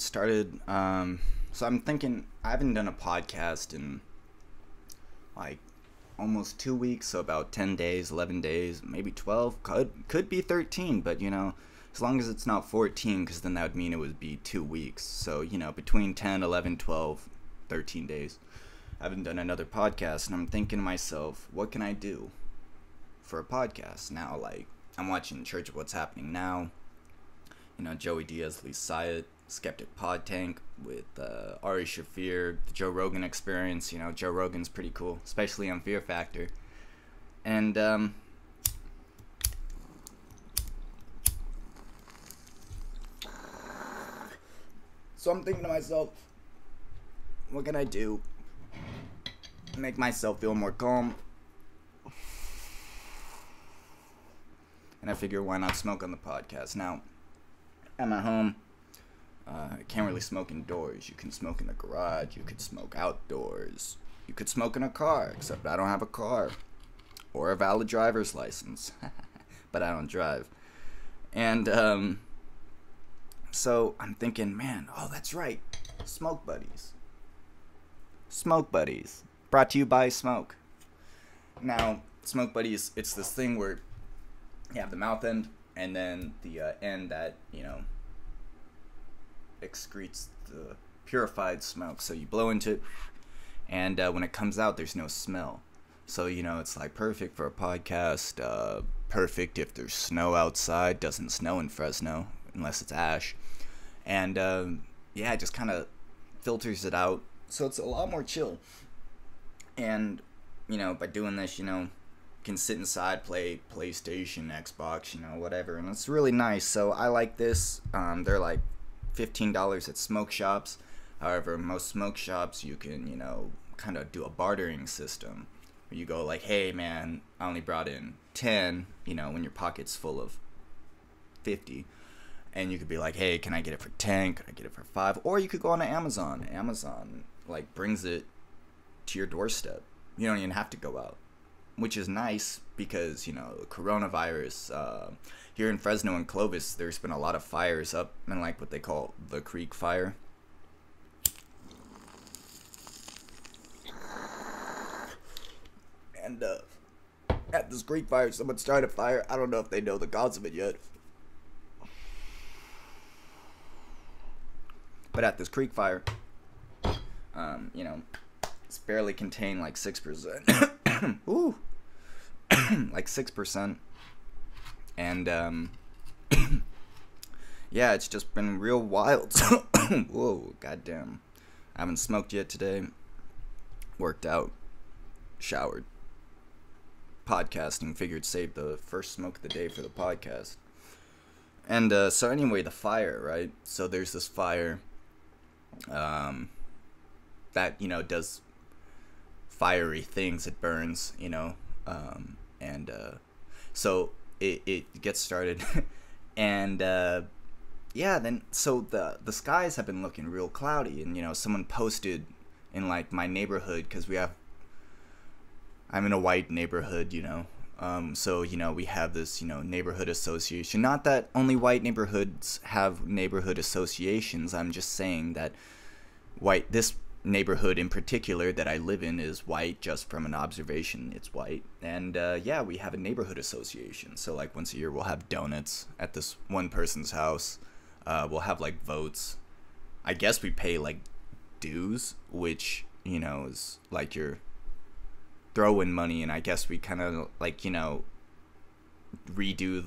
started. So I'm thinking I haven't done a podcast in like almost 2 weeks, so about 10 days, 11 days, maybe 12. Could be 13, but as long as it's not 14, because then that would mean it would be 2 weeks. So between 10, 11, 12, 13 days. I haven't done another podcast, and I'm thinking to myself, what can I do for a podcast now? Like, I'm watching Church of What's Happening Now. Joey Diaz, Lee Syatt, Skeptic Pod Tank with Ari Shaffir, the Joe Rogan Experience. Joe Rogan's pretty cool, especially on Fear Factor. And so I'm thinking to myself, what can I do to make myself feel more calm? And I figure, why not smoke on the podcast? Now, at my home, I can't really smoke indoors. You can smoke in the garage. You could smoke outdoors. You could smoke in a car, except I don't have a car or a valid driver's license. But I don't drive. And so I'm thinking, man, oh, that's right. Smoke Buddies. Smoke Buddies. Brought to you by Smoke. Now, Smoke Buddies, it's this thing where you have the mouth end, and then the end that, excretes the purified smoke. So you blow into it, and when it comes out, there's no smell. So, it's like perfect for a podcast, perfect if there's snow outside. Doesn't snow in Fresno, unless it's ash. And, yeah, it just kind of filters it out. So it's a lot more chill. And, by doing this, can sit inside, play PlayStation, Xbox, whatever, and it's really nice. So I like this. They're like $15 at smoke shops. However, most smoke shops you can, kind of do a bartering system where you go like, hey man, I only brought in 10, when your pocket's full of 50, and you could be like, hey, can I get it for 10? Can I get it for 5? Or you could go on to Amazon. Amazon like brings it to your doorstep. You don't even have to go out, which is nice because, coronavirus, here in Fresno and Clovis, there's been a lot of fires up in like what they call the Creek Fire. And at this Creek Fire, someone started a fire. I don't know if they know the cause of it yet. But at this Creek Fire, it's barely contained like 6%. Ooh. Like 6%. And yeah, it's just been real wild. Whoa, goddamn. I haven't smoked yet today. Worked out. Showered. Podcasting. Figured save the first smoke of the day for the podcast. And so anyway, the fire, right? So there's this fire that, does fiery things. It burns, and so it gets started. And yeah, then so the skies have been looking real cloudy, and someone posted in like my neighborhood, because I'm in a white neighborhood, so we have this neighborhood association. Not that only white neighborhoods have neighborhood associations. I'm just saying that this neighborhood in particular that I live in is white. Just from an observation, it's white. And yeah, we have a neighborhood association. So like once a year we'll have donuts at this one person's house. We'll have like votes. I guess we pay like dues, which is like your throw-in money. And I guess we kind of like redo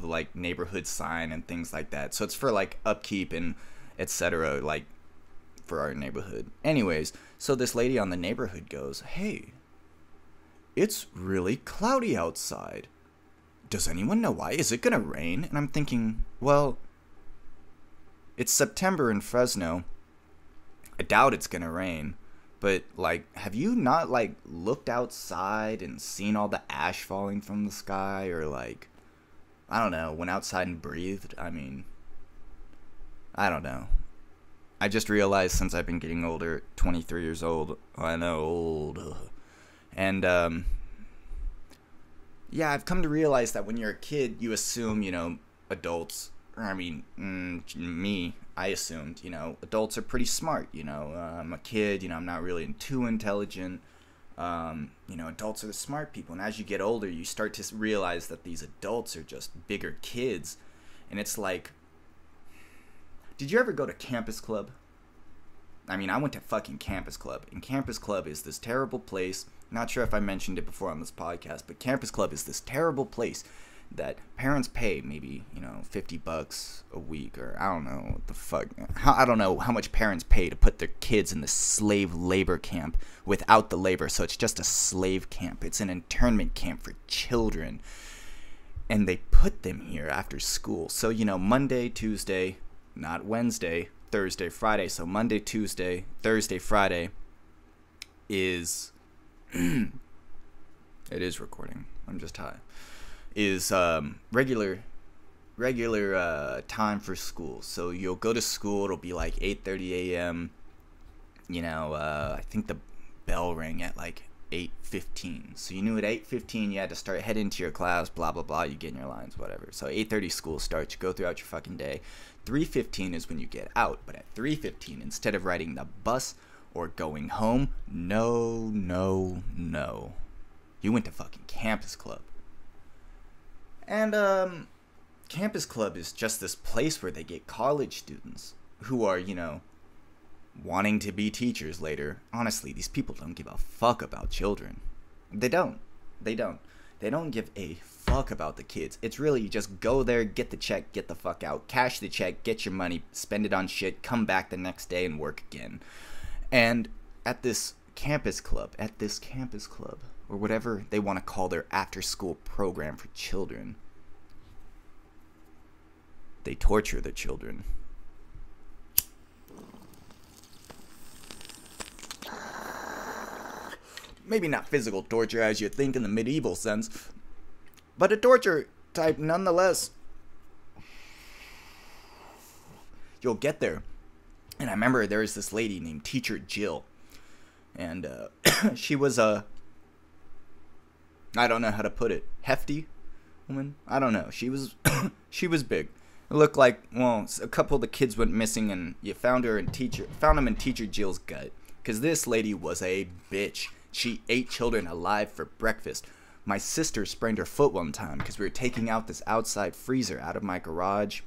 the like neighborhood sign and things like that. So it's for like upkeep and etc. like for our neighborhood. Anyways, so this lady on the neighborhood goes, hey, it's really cloudy outside. Does anyone know why? Is it gonna rain? And I'm thinking, well, it's September in Fresno. I doubt it's gonna rain. But like, have you not like looked outside and seen all the ash falling from the sky? Or like, I don't know, went outside and breathed? I mean, I don't know. I just realized since I've been getting older, 23 years old, I know, old, and yeah, I've come to realize that when you're a kid, you assume, adults, or I mean, me, I assumed, adults are pretty smart. I'm a kid, I'm not really too intelligent. Adults are the smart people. And as you get older, you start to realize that these adults are just bigger kids. And it's like, did you ever go to Campus Club? I mean, I went to fucking Campus Club. And Campus Club is this terrible place. Not sure if I mentioned it before on this podcast, but Campus Club is this terrible place that parents pay maybe, $50 a week, or I don't know what the fuck. I don't know how much parents pay to put their kids in this slave labor camp without the labor. So it's just a slave camp. It's an internment camp for children. And they put them here after school. So, Monday, Tuesday, not Wednesday, Thursday, Friday. So Monday, Tuesday, Thursday, Friday is... it is recording. I'm just high. Is regular time for school. So you'll go to school. It'll be like 8:30 a.m. I think the bell rang at like 8:15. So you knew at 8:15 you had to start heading to your class. Blah blah blah. You get in your lines, whatever. So 8:30 school starts. You go throughout your fucking day. 3:15 is when you get out. But at 3:15, instead of riding the bus or going home, no, you went to fucking Campus Club. And Campus Club is just this place where they get college students who are, wanting to be teachers later. Honestly, these people don't give a fuck about children. They don't give a fuck about the kids. It's really, you just go there, get the check, get the fuck out, cash the check, get your money, spend it on shit, come back the next day and work again. And at this Campus Club, or whatever they want to call their after-school program for children, they torture the children. Maybe not physical torture as you think in the medieval sense, but a torture type nonetheless. You'll get there. And I remember there was this lady named Teacher Jill. And she was a... I don't know how to put it. Hefty woman? I don't know. She was she was big. It looked like, well, a couple of the kids went missing, and you found them in Teacher Jill's gut. Because this lady was a bitch. She ate children alive for breakfast. My sister sprained her foot one time because we were taking out this outside freezer out of my garage.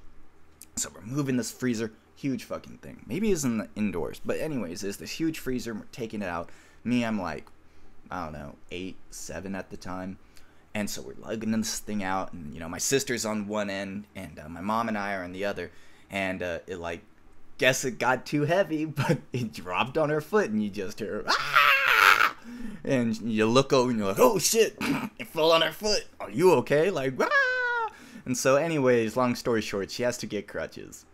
So we're moving this freezer. Huge fucking thing. Maybe it's in the indoors. But anyways, there's this huge freezer, and we're taking it out. Me, I'm like, I don't know, 8, 7 at the time. And so we're lugging this thing out, and my sister's on one end, and my mom and I are on the other. And guess it got too heavy, but it dropped on her foot, and you just hear, ah! And you look over, and you're like, oh shit, it fell on her foot. Are you okay? Like, ah! And so anyways, long story short, she has to get crutches.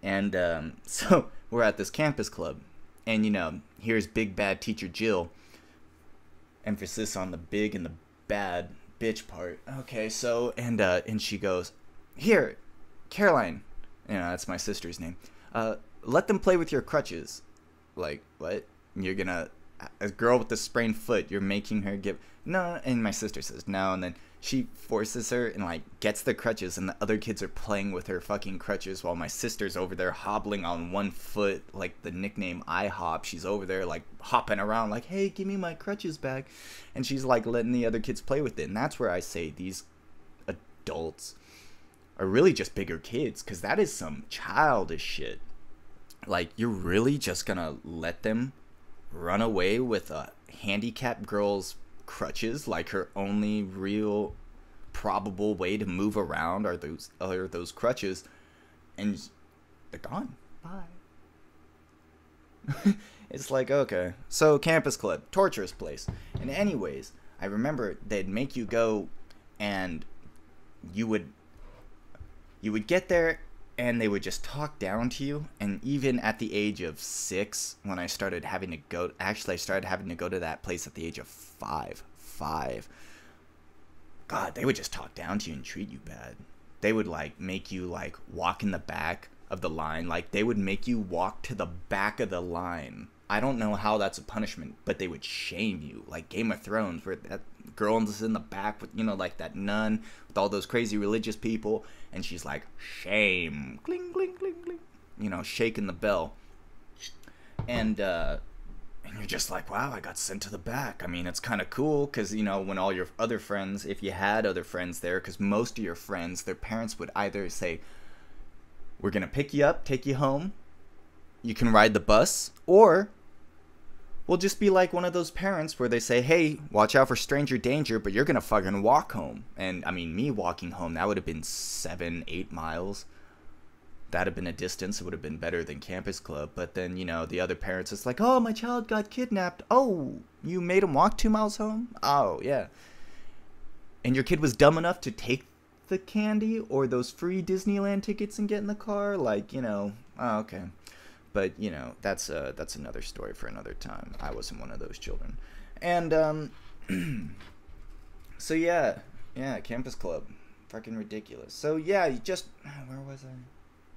And so we're at this Campus Club, and here's big bad Teacher Jill. Emphasis on the big and the bad bitch part. Okay, so and she goes, here, Caroline, that's my sister's name. Let them play with your crutches. Like, what? You're gonna, a girl with a sprained foot, you're making her give, no. And my sister says no, and then she forces her and gets the crutches, and the other kids are playing with her fucking crutches while my sister's over there hobbling on one foot, like the nickname IHOP. She's over there hopping around like, hey, give me my crutches back. And she's letting the other kids play with it. And that's where I say these adults are really just bigger kids, because that is some childish shit. You're really just gonna let them run away with a handicapped girl's crutches, her only real probable way to move around are those crutches, and they're gone. Bye. It's okay. So Campus Club, torturous place. And anyways, I remember they'd make you go, and you would get there, and they would just talk down to you. And even at the age of 6, when I started having to go, actually I started having to go to that place at the age of 5. God, they would just talk down to you and treat you bad. They would make you walk in the back of the line. They would make you walk to the back of the line. I don't know how that's a punishment, but they would shame you, like Game of Thrones, where that girl is in the back with, that nun with all those crazy religious people, and she's like, shame, cling, cling, cling, cling. shaking the bell. And you're just like, wow, I got sent to the back. I mean, it's kind of cool because, when all your other friends, if you had other friends there, because most of your friends, their parents would either say, we're going to pick you up, take you home, you can ride the bus, or we'll just be like one of those parents where they say, hey, watch out for stranger danger, but you're going to fucking walk home. And, I mean, me walking home, that would have been 7-8 miles. That'd have been a distance. It would have been better than Campus Club. But then, the other parents, it's like, oh, my child got kidnapped. Oh, you made him walk 2 miles home? Oh, yeah. And your kid was dumb enough to take the candy or those free Disneyland tickets and get in the car? Like, oh, okay. But, that's another story for another time. I wasn't one of those children. And, so yeah, Campus Club. Fucking ridiculous. So, yeah, where was I?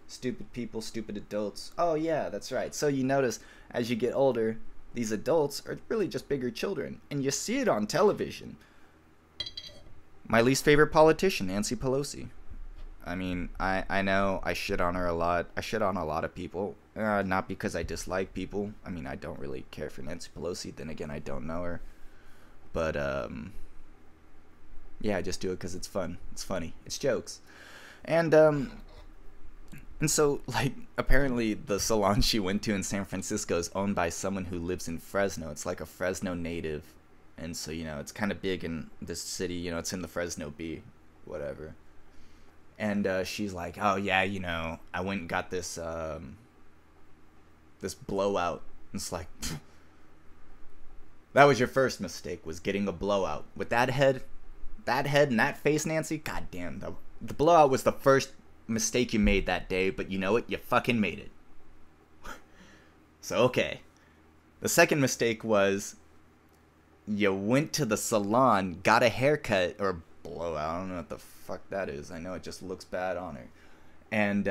Stupid people, stupid adults. Oh, yeah, that's right. So you notice, as you get older, these adults are really just bigger children. And you see it on television. My least favorite politician, Nancy Pelosi. I mean, I know I shit on her a lot. I shit on a lot of people. Not because I dislike people. I mean, I don't really care for Nancy Pelosi. Then again, I don't know her. But, yeah, I just do it because it's fun. It's funny. It's jokes. And so, like, apparently the salon she went to in San Francisco is owned by someone who lives in Fresno. It's like a Fresno native. And so, it's kind of big in this city. It's in the Fresno Bee, whatever. And she's like, oh, yeah, I went and got this this blowout. And it's like, pfft. That was your first mistake, was getting a blowout. With that head and that face, Nancy, goddamn, the blowout was the first mistake you made that day, but you know what? You fucking made it. So, okay. The second mistake was you went to the salon, got a haircut, or blowout, I don't know what the fuck that is. I know it just looks bad on her. And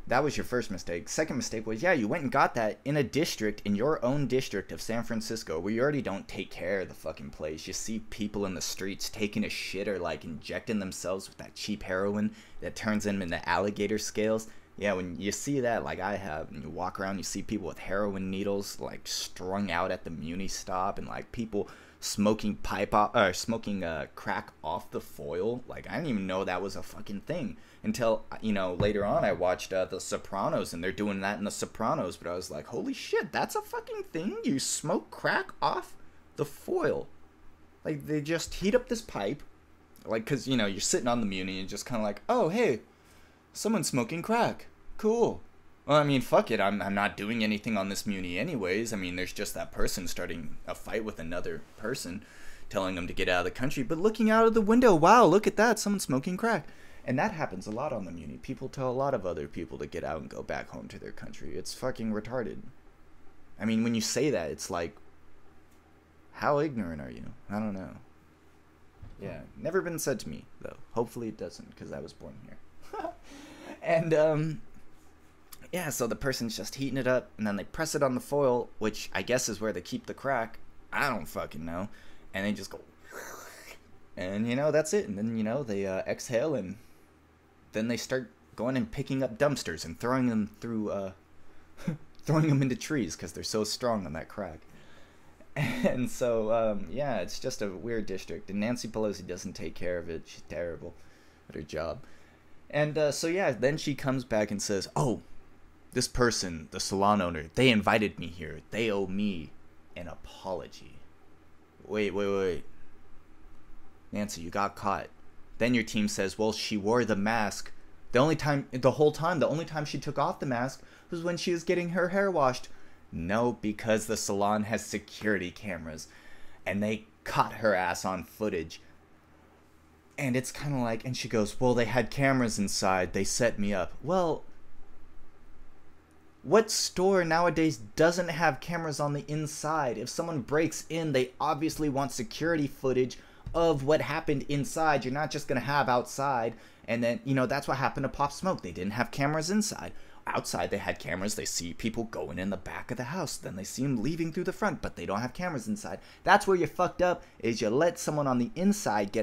that was your first mistake. Second mistake was, you went and got that in a district, in your own district of San Francisco, where you already don't take care of the fucking place. You see people in the streets taking a shit or, like, injecting themselves with that cheap heroin that turns them into alligator scales. Yeah, when you see that, like I have, and you walk around, you see people with heroin needles, like, strung out at the Muni stop, and, like, people smoking crack off the foil. Like, I didn't even know that was a fucking thing until, later on I watched The Sopranos, and they're doing that in The Sopranos, but I was like, holy shit, that's a fucking thing? You smoke crack off the foil? Like, they just heat up this pipe, like, because, you're sitting on the Muni and just kind of like, oh, hey, someone's smoking crack. Cool. Well, I mean, fuck it. I'm not doing anything on this Muni anyways. I mean, there's just that person starting a fight with another person, telling them to get out of the country. But looking out of the window, wow, look at that. Someone's smoking crack. And that happens a lot on the Muni. People tell a lot of other people to get out and go back home to their country. It's fucking retarded. I mean, when you say that, it's like, how ignorant are you? I don't know. Yeah, never been said to me, though. Hopefully it doesn't, because I was born here. And, yeah, so the person's just heating it up, and then they press it on the foil, which I guess is where they keep the crack. I don't fucking know. And they just go, and, that's it. And then, they exhale, and then they start going and picking up dumpsters and throwing them through, throwing them into trees, because they're so strong on that crack. And so, yeah, it's just a weird district, and Nancy Pelosi doesn't take care of it. She's terrible at her job. And so, yeah, then she comes back and says, oh, this person, the salon owner, they invited me here. They owe me an apology. Wait. Nancy, you got caught. Then your team says, well, she wore the mask. The only time she took off the mask was when she was getting her hair washed. No, because the salon has security cameras. And they caught her ass on footage. And it's kind of like, and she goes, well, they had cameras inside. They set me up. Well, what store nowadays doesn't have cameras on the inside? If someone breaks in, they obviously want security footage of what happened inside. You're not just going to have outside. And then, that's what happened to Pop Smoke. They didn't have cameras inside. outside they had cameras. They see people going in the back of the house. Then they see them leaving through the front, but they don't have cameras inside. That's where you fucked up, is you let someone on the inside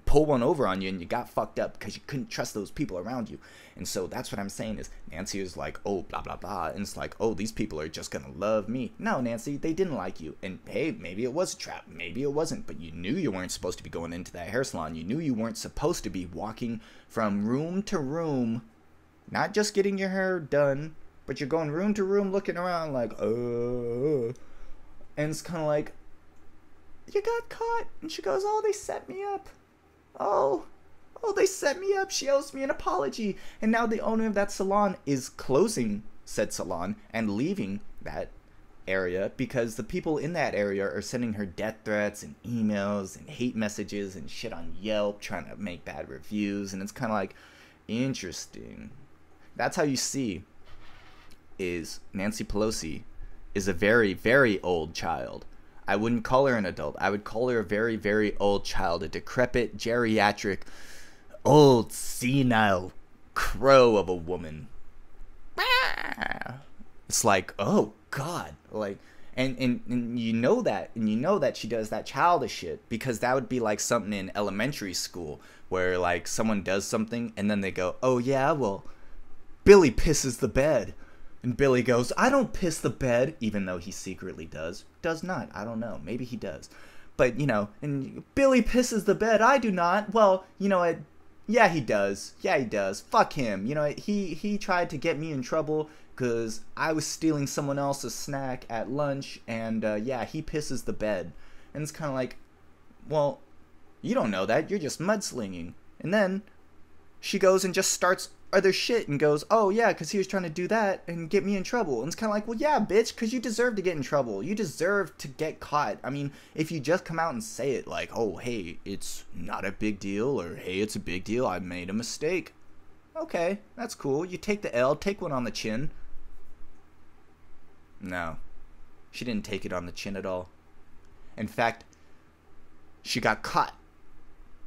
pull one over on you, and you got fucked up because you couldn't trust those people around you. And so that's what I'm saying is Nancy is like, oh, blah, blah, blah. And it's like, oh, these people are just going to love me. No, Nancy, they didn't like you. And hey, maybe it was a trap. Maybe it wasn't. But you knew you weren't supposed to be going into that hair salon. You knew you weren't supposed to be walking from room to room, not just getting your hair done, but you're going room to room looking around like, and it's kind of like, you got caught. And she goes, oh, they set me up. Oh, they set me up. She owes me an apology. And now the owner of that salon is closing said salon and leaving that area because the people in that area are sending her death threats and emails and hate messages and shit on Yelp trying to make bad reviews. And it's kind of like, interesting. That's how you see is Nancy Pelosi is a very, very old child. I wouldn't call her an adult. I would call her a very, very old child, a decrepit, geriatric, old, senile crow of a woman. It's like, oh, God. Like, and you know that. And you know that she does that childish shit because that would be like something in elementary school where, like, someone does something and then they go, oh, yeah, well, Billy pisses the bed. And Billy goes, I don't piss the bed, even though he secretly does. Does not. I don't know. Maybe he does. But, you know, and Billy pisses the bed. I do not. Well, you know what? Yeah, he does. Yeah, he does. Fuck him. You know, he tried to get me in trouble because I was stealing someone else's snack at lunch. And, yeah, he pisses the bed. And it's kind of like, well, you don't know that. You're just mudslinging. And then she goes and just starts other shit and goes, oh yeah, because he was trying to do that and get me in trouble. And it's kind of like, well, yeah, bitch, because you deserve to get in trouble. You deserve to get caught. I mean, if you just come out and say it like, oh, hey, it's not a big deal, or hey, it's a big deal, I made a mistake. Okay, that's cool. You take the L, take one on the chin. No, she didn't take it on the chin at all. In fact, she got caught.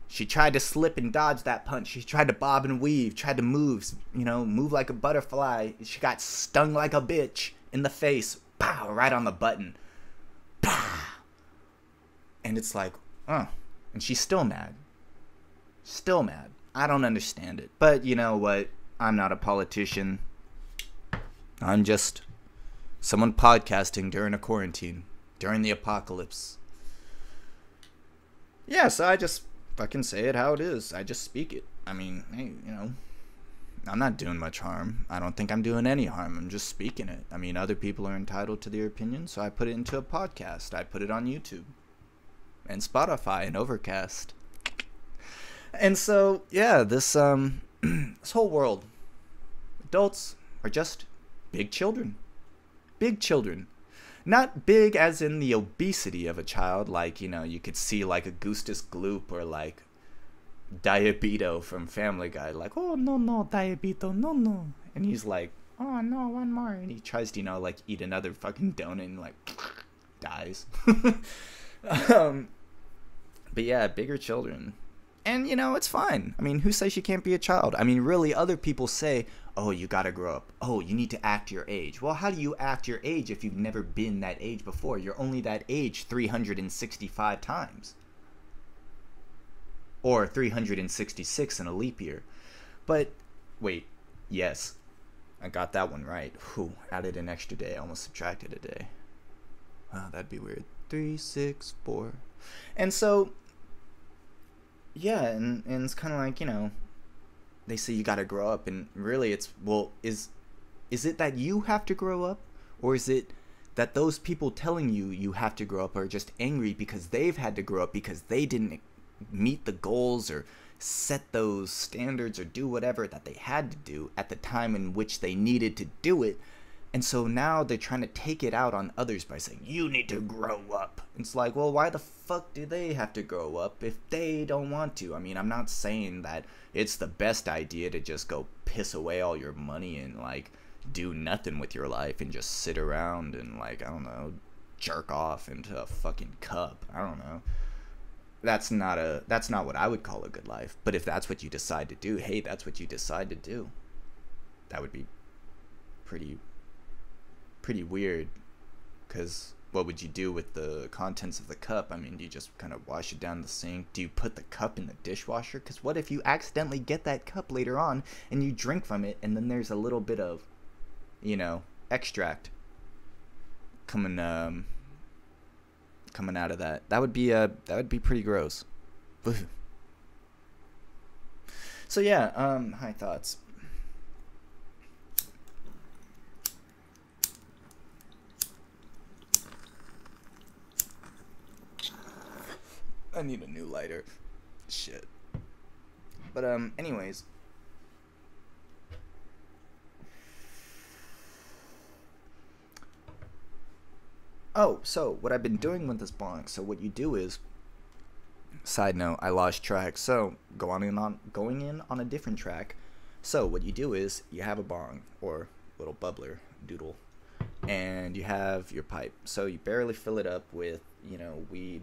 She tried to slip and dodge that punch. She tried to bob and weave, tried to move, you know, move like a butterfly. She got stung like a bitch in the face. Pow, right on the button. Pow. And it's like, and she's still mad. Still mad. I don't understand it. But you know what? I'm not a politician. I'm just someone podcasting during a quarantine, during the apocalypse. Yeah, so I just fucking say it how it is. I just speak it. I mean, hey, you know, I'm not doing much harm. I don't think I'm doing any harm. I'm just speaking it. I mean, other people are entitled to their opinion, so I put it into a podcast. I put it on YouTube and Spotify and Overcast. And so, yeah, this this whole world, adults are just big children. Big children. Not big as in the obesity of a child, like, you know, you could see like Augustus Gloop or like Diabito from Family Guy, like, oh, no, Diabito, no. And he's like, oh, no, one more. And he tries to, you know, like eat another fucking donut and like dies. But yeah, bigger children. And, you know, it's fine. I mean, who says you can't be a child? I mean, really, other people say, oh, you gotta grow up. Oh, you need to act your age. Well, how do you act your age if you've never been that age before? You're only that age 365 times. Or 366 in a leap year. But, wait, yes. I got that one right. Whew, added an extra day. Almost subtracted a day. Oh, that'd be weird. 3, 6, 4. And so, yeah, and it's kind of like, you know, they say you gotta grow up, and really it's, well, is it that you have to grow up, or is it that those people telling you you have to grow up are just angry because they've had to grow up because they didn't meet the goals or set those standards or do whatever that they had to do at the time in which they needed to do it, and so now they're trying to take it out on others by saying, you need to grow up. It's like, well, why the fuck do they have to grow up if they don't want to? I mean, I'm not saying that it's the best idea to just go piss away all your money and, like, do nothing with your life and just sit around and, like, I don't know, jerk off into a fucking cup. I don't know. That's not what I would call a good life. But if that's what you decide to do, hey, that's what you decide to do. That would be pretty weird, because what would you do with the contents of the cup? I mean, do you just kind of wash it down the sink? Do you put the cup in the dishwasher? Because what if you accidentally get that cup later on and you drink from it, and then there's a little bit of, extract coming out of that? That would be pretty gross. So yeah, high thoughts. I need a new lighter. Shit. But anyways. Oh, so what I've been doing with this bong. So what you do is, side note, I lost track. So going in on a different track. So what you do is you have a bong or little bubbler doodle, and you have your pipe. So you barely fill it up with weed.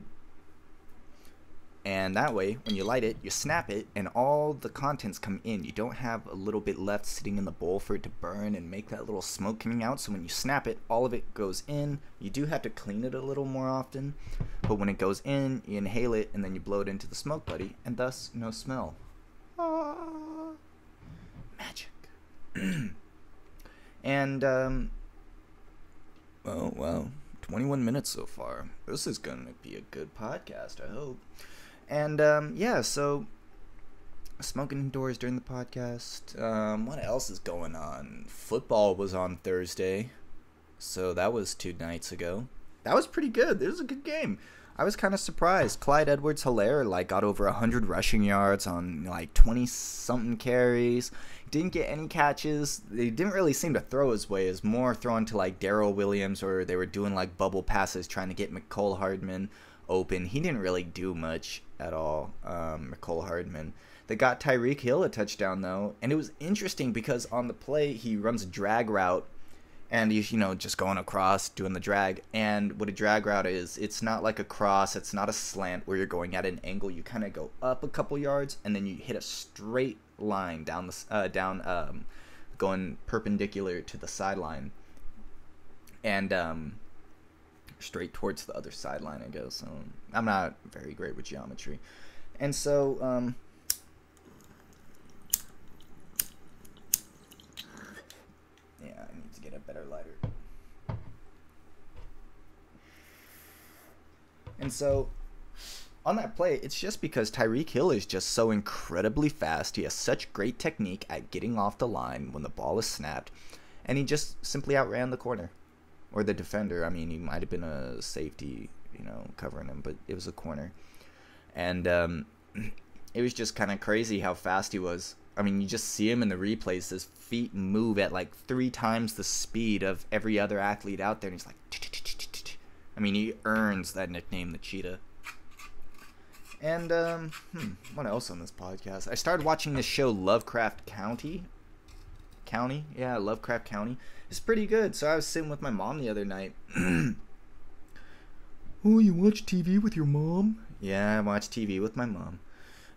And that way, when you light it, you snap it, and all the contents come in. You don't have a little bit left sitting in the bowl for it to burn and make that little smoke coming out. So when you snap it, all of it goes in. You do have to clean it a little more often. But when it goes in, you inhale it, and then you blow it into the smoke buddy, and thus, no smell. Magic. And, well, 21 minutes so far. This is going to be a good podcast, I hope. And, so smoking indoors during the podcast. What else is going on? Football was on Thursday, so that was 2 nights ago. That was pretty good. It was a good game. I was kind of surprised. Clyde Edwards-Helaire, got over 100 rushing yards on, 20-something carries. Didn't get any catches. They didn't really seem to throw his way. It was more thrown to, Darrell Williams, or they were doing, bubble passes trying to get McCole Hardman open. He didn't really do much at all, McCole Hardman. They got Tyreek Hill a touchdown, though, and it was interesting because on the play, he runs a drag route, and he's, just going across, doing the drag. And what a drag route is, it's not like a cross, it's not a slant where you're going at an angle. You kind of go up a couple yards, and then you hit a straight line down going perpendicular to the sideline. And, straight towards the other sideline, I guess. So I'm not very great with geometry. And so, yeah, I need to get a better lighter. And so, on that play, it's just because Tyreek Hill is just so incredibly fast. He has such great technique at getting off the line when the ball is snapped. And he just simply outran the corner. Or the defender. I mean, he might have been a safety, covering him, but it was a corner. And it was just kind of crazy how fast he was. I mean, you just see him in the replays. His feet move at 3 times the speed of every other athlete out there. And he's like, I mean, he earns that nickname, the Cheetah. And, what else on this podcast? I started watching this show, Lovecraft County. Yeah, Lovecraft County. It's pretty good. So I was sitting with my mom the other night. Oh, you watch TV with your mom? Yeah, I watch TV with my mom.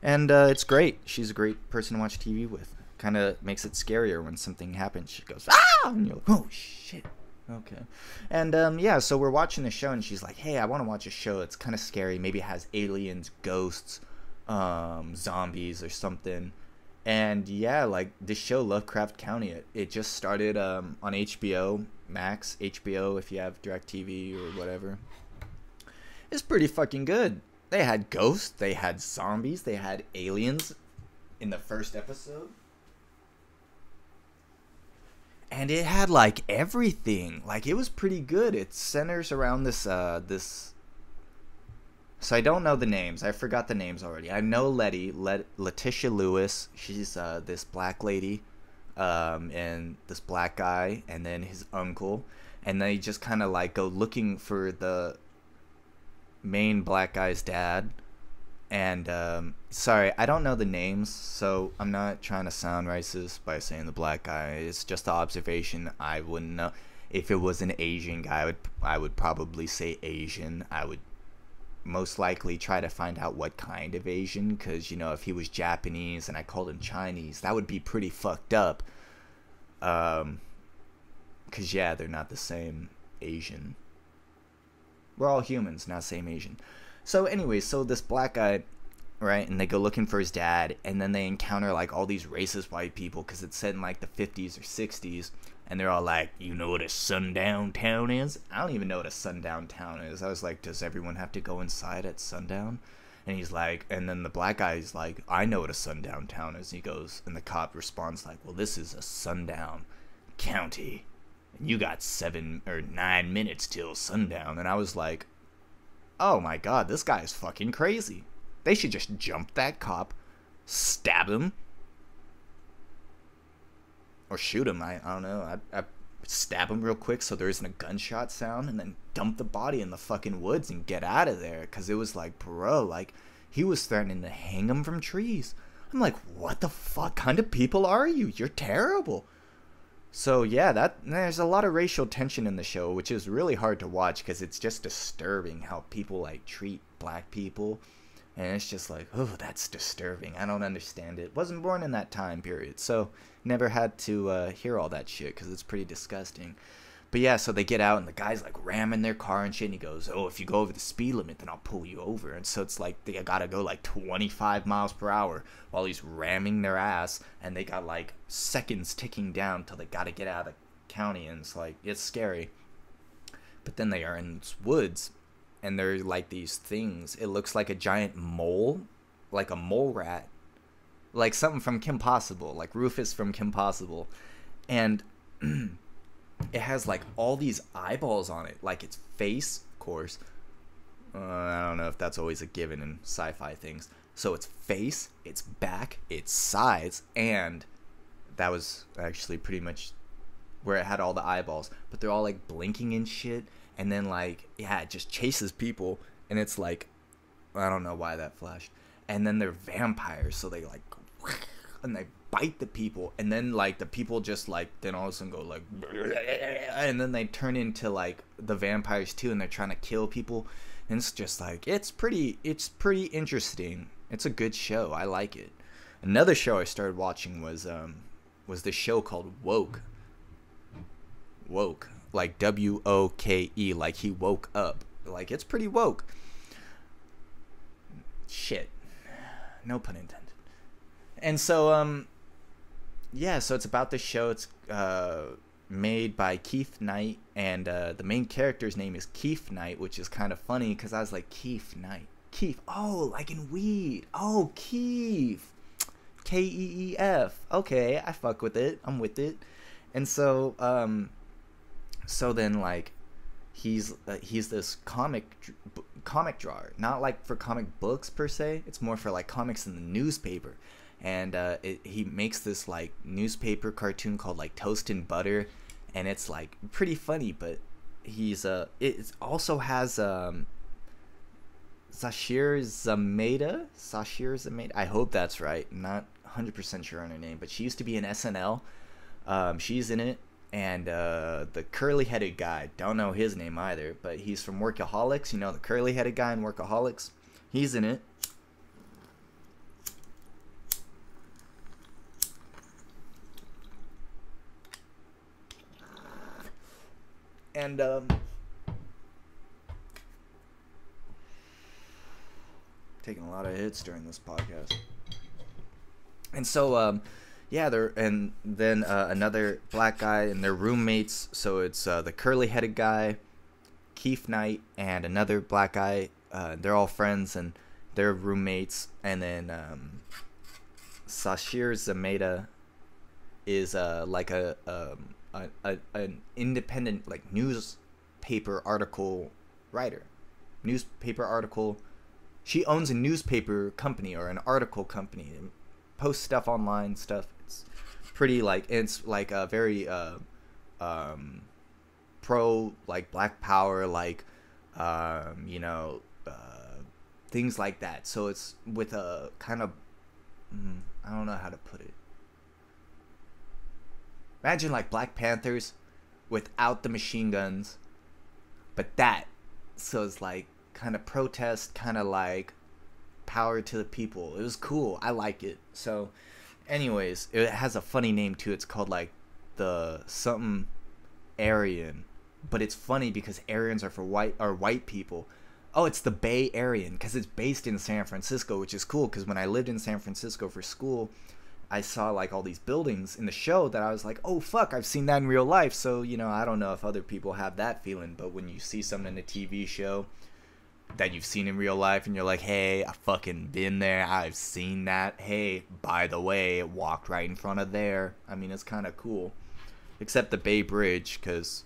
And it's great. She's a great person to watch TV with. Kind of makes it scarier when something happens. She goes, ah! And you're like, oh, shit. Okay. And, so we're watching the show, and she's like, hey, I want to watch a show. It's kind of scary. Maybe it has aliens, ghosts, zombies, or something. And yeah, this show Lovecraft County, it just started on HBO Max, HBO if you have DirecTV or whatever. It's pretty fucking good. They had ghosts, they had zombies, they had aliens in the first episode. And it had everything. It was pretty good. It centers around this So I don't know the names. I forgot the names already. I know Letitia Lewis. She's this black lady, and this black guy, and then his uncle, and they just kind of go looking for the main black guy's dad. And sorry, I don't know the names, so I'm not trying to sound racist by saying the black guy. It's just the observation. I wouldn't know if it was an Asian guy. I would probably say Asian. I would most likely try to find out what kind of Asian, because if he was Japanese and I called him Chinese, that would be pretty fucked up. Because, yeah, they're not the same Asian. We're all humans, not same Asian. So, anyway, so this black guy, right, and they go looking for his dad, and then they encounter, like, all these racist white people, because it's set in, like, the 50s or 60s, and they're all like, you know what a sundown town is? I don't even know what a sundown town is. I was like, does everyone have to go inside at sundown? And he's like, and then the black guy's like, I know what a sundown town is. He goes, and the cop responds like, well, this is a sundown county. And you got 7 or 9 minutes till sundown. And I was like, oh my god, this guy is fucking crazy. They should just jump that cop, stab him, or shoot him. I don't know. I stab him real quick so there isn't a gunshot sound, and then dump the body in the fucking woods and get out of there. Because it was like, bro, like, he was threatening to hang him from trees. I'm like, what the fuck kind of people are you? You're terrible. So yeah, there's a lot of racial tension in the show, which is really hard to watch because it's just disturbing how people like treat black people. And it's just like, oh, that's disturbing. I don't understand it. Wasn't born in that time period, so never had to hear all that shit because it's pretty disgusting. But yeah, so they get out and the guy's like ramming their car and shit. And he goes, oh, if you go over the speed limit, then I'll pull you over. And so it's like they gotta go like 25 miles per hour while he's ramming their ass. And they got like seconds ticking down till they gotta get out of the county. And it's like, it's scary. But then they are in these woods. And they're like these things. It looks like a giant mole, like a mole rat, like something from Kim Possible, like Rufus from Kim Possible. And it has like all these eyeballs on it, like its face, of course. I don't know if that's always a given in sci-fi things. So its face, its back, its sides, and that was actually pretty much where it had all the eyeballs. But they're all like blinking and shit. And then, like, yeah, it just chases people. And it's like, I don't know why that flashed. And then they're vampires. So they, like, and they bite the people. And then, like, the people just, like, then all of a sudden go, like, and then they turn into, like, the vampires, too. And they're trying to kill people. And it's just, like, it's pretty interesting. It's a good show. I like it. Another show I started watching was this show called Woke. Woke. Like W-O-K-E, like he woke up. Like, it's pretty woke. Shit. No pun intended. And so, yeah, so it's about this show. It's made by Keith Knight, and the main character's name is Keith Knight, which is kind of funny, because I was like, Keith Knight. Keith. Oh, like in weed. Oh, Keith. K-E-E-F. Okay, I fuck with it. I'm with it. And so, so then, like, he's this comic drawer, not like for comic books per se. It's more for like comics in the newspaper, and he makes this like newspaper cartoon called like Toast and Butter, and it's like pretty funny. But it also has Sashir Zameda. I hope that's right. I'm not 100% sure on her name, but she used to be in SNL. She's in it. And the curly-headed guy, don't know his name either, but he's from Workaholics. You know, the curly-headed guy in Workaholics? He's in it. And, taking a lot of hits during this podcast. And so, yeah, and then another black guy and their roommates. So it's the curly-headed guy, Keith Knight, and another black guy. They're all friends and they're roommates. And then Sashir Zameda is like an independent like newspaper article writer. Newspaper article. She owns a newspaper company or an article company. Post stuff online, stuff. It's pretty like, it's like a very pro like black power, like you know, things like that. So it's with a kind of I don't know how to put it. Imagine like Black Panthers without the machine guns, but that. So it's like kind of protest, kind of like power to the people. It was cool. I like it. So anyways, it has a funny name too. It's called like the something Aryan, but it's funny because Aryans are for white people. Oh, it's the Bay Area because it's based in San Francisco, which is cool because when I lived in San Francisco for school, I saw like all these buildings in the show that I was like, oh fuck, I've seen that in real life. So, you know, I don't know if other people have that feeling, but when you see something in a TV show that you've seen in real life and you're like, hey, I fucking been there, I've seen that. Hey, by the way, it walked right in front of there. I mean, it's kind of cool. Except the Bay Bridge, because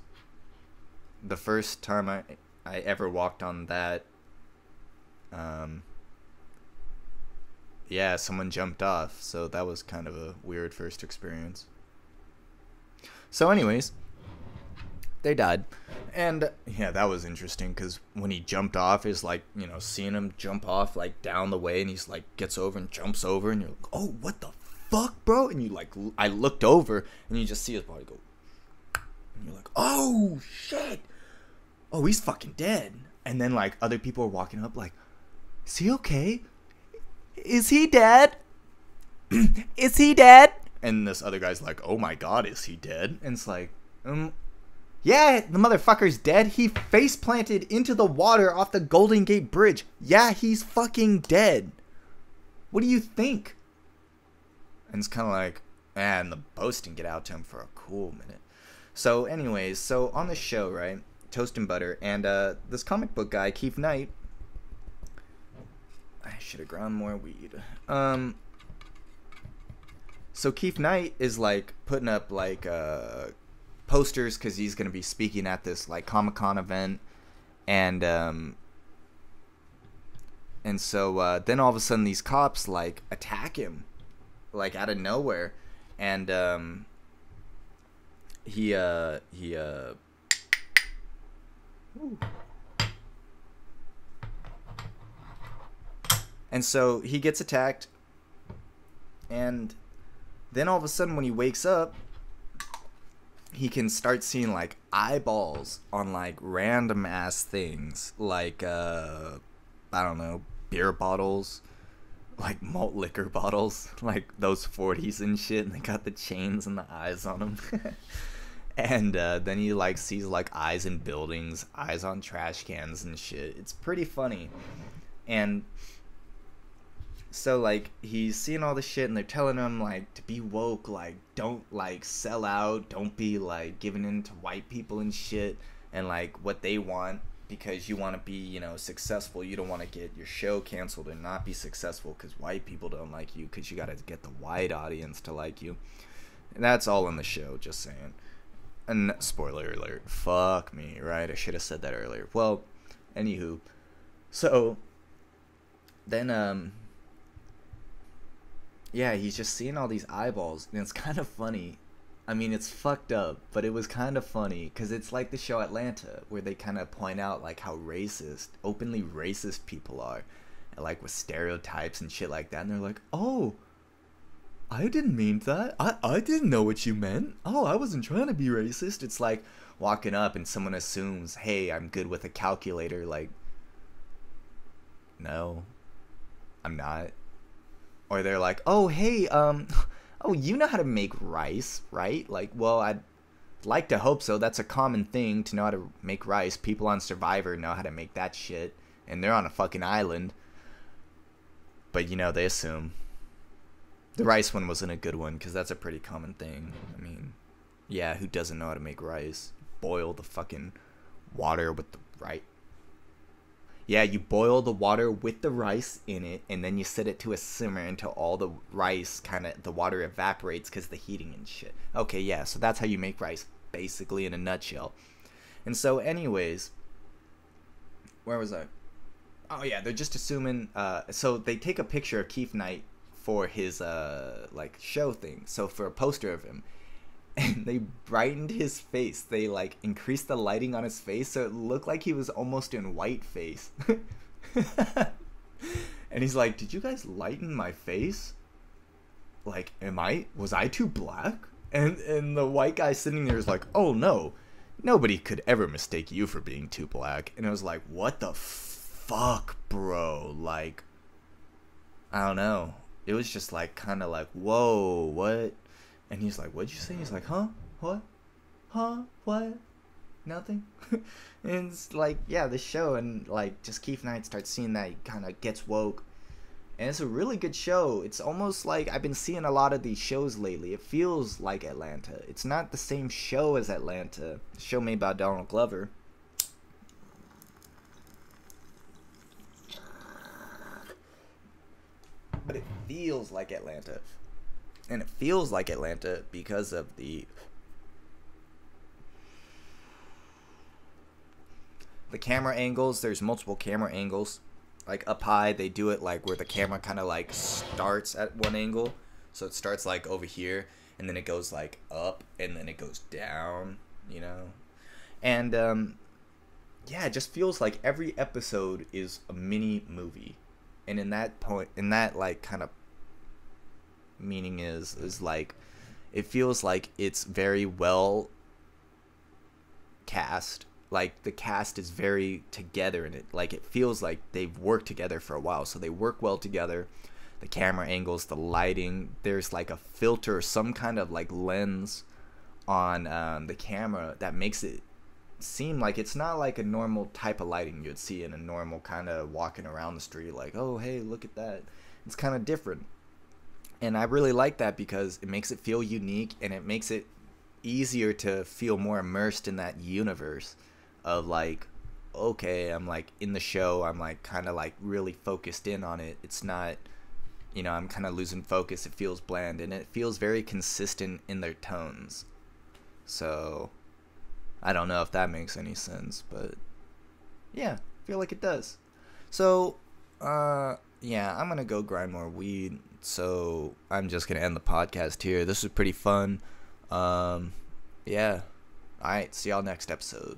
the first time I ever walked on that, yeah, someone jumped off, so that was kind of a weird first experience. So anyways, they died, and yeah, that was interesting, because when he jumped off, is like, you know, seeing him jump off, like, down the way, and he's like, gets over and jumps over, and you're like, oh, what the fuck, bro? And you like, I looked over, and you just see his body go, and you're like, oh, shit! Oh, he's fucking dead. And then, like, other people are walking up, like, is he okay? Is he dead? Is he dead? And this other guy's like, oh my god, is he dead? And it's like, yeah, the motherfucker's dead. He face planted into the water off the Golden Gate Bridge. Yeah, he's fucking dead. What do you think? And it's kind of like, man, the boats didn't get out to him for a cool minute. So anyways, so on the show, right, Toast and Butter, and this comic book guy, Keith Knight, I should have ground more weed. So Keith Knight is like putting up like posters because he's gonna be speaking at this like Comic-Con event, and so then all of a sudden these cops like attack him, like out of nowhere, and he and so he gets attacked, and then all of a sudden when he wakes up, he can start seeing like eyeballs on like random ass things, like I don't know, beer bottles, like malt liquor bottles, like those 40s and shit, and they got the chains and the eyes on them. And then he like sees like eyes in buildings, eyes on trash cans and shit. It's pretty funny. And so like he's seeing all this shit, and they're telling him like to be woke, like don't like sell out, don't be like giving in to white people and shit, and like what they want, because you want to be, you know, successful. You don't want to get your show canceled and not be successful because white people don't like you, because you got to get the white audience to like you. And that's all in the show, just saying. And spoiler alert, fuck me, right? I should have said that earlier. Well, anywho, so then yeah, he's just seeing all these eyeballs, and it's kind of funny. I mean, it's fucked up, but it was kind of funny, because it's like the show Atlanta, where they kind of point out, like, how racist, openly racist people are, and, like, with stereotypes and shit like that, and they're like, oh, I didn't mean that. I didn't know what you meant. Oh, I wasn't trying to be racist. It's like walking up and someone assumes, hey, I'm good with a calculator, like, no, I'm not. Or they're like, oh, hey, oh, you know how to make rice, right? Like, well, I'd like to hope so. That's a common thing, to know how to make rice. People on Survivor know how to make that shit, and they're on a fucking island. But, you know, they assume. The rice one wasn't a good one, because that's a pretty common thing. I mean, yeah, who doesn't know how to make rice? Boil the fucking water with the rice. Yeah, you boil the water with the rice in it, and then you set it to a simmer until all the rice the water evaporates because the heating and shit. Okay, yeah, so that's how you make rice, basically, in a nutshell. And so, anyways, where was I? Oh, yeah, they're just assuming, so they take a picture of Keith Knight for his, like, show thing, so for a poster of him. And they brightened his face. They, like, increased the lighting on his face so it looked like he was almost in white face. And he's like, did you guys lighten my face? Like, was I too black? And the white guy sitting there is like, oh, no. Nobody could ever mistake you for being too black. And I was like, what the fuck, bro? Like, I don't know. It was just, like, kind of like, whoa, what? And he's like, what'd you say? He's like, huh? What? huh, what, nothing. And it's like, yeah, this show, and like just Keith Knight starts seeing that, he kind of gets woke. And it's a really good show. It's almost like I've been seeing a lot of these shows lately. It feels like Atlanta. It's not the same show as Atlanta. The show made by Donald Glover. But it feels like Atlanta. And it feels like Atlanta because of the camera angles. There's multiple camera angles. Like up high, they do it like where the camera kind of like starts at one angle. So it starts like over here, and then it goes like up, and then it goes down, you know? And yeah, it just feels like every episode is a mini movie. And in that like kind of meaning is like, it feels like it's very well cast. Like the cast is very together in it. Like it feels like they've worked together for a while, so they work well together. The camera angles, the lighting, there's like a filter, some kind of like lens on the camera that makes it seem like it's not like a normal type of lighting you'd see in a normal kind of walking around the street, like, oh hey, look at that. It's kind of different, and I really like that because it makes it feel unique, and it makes it easier to feel more immersed in that universe of like, okay, I'm like in the show, I'm like kind of like really focused in on it. It's not, you know, I'm kind of losing focus. It feels bland, and it feels very consistent in their tones. So I don't know if that makes any sense, but yeah, I feel like it does. So yeah, I'm gonna go grind more weed, so I'm just gonna end the podcast here. This was pretty fun. Yeah, alright, see y'all next episode.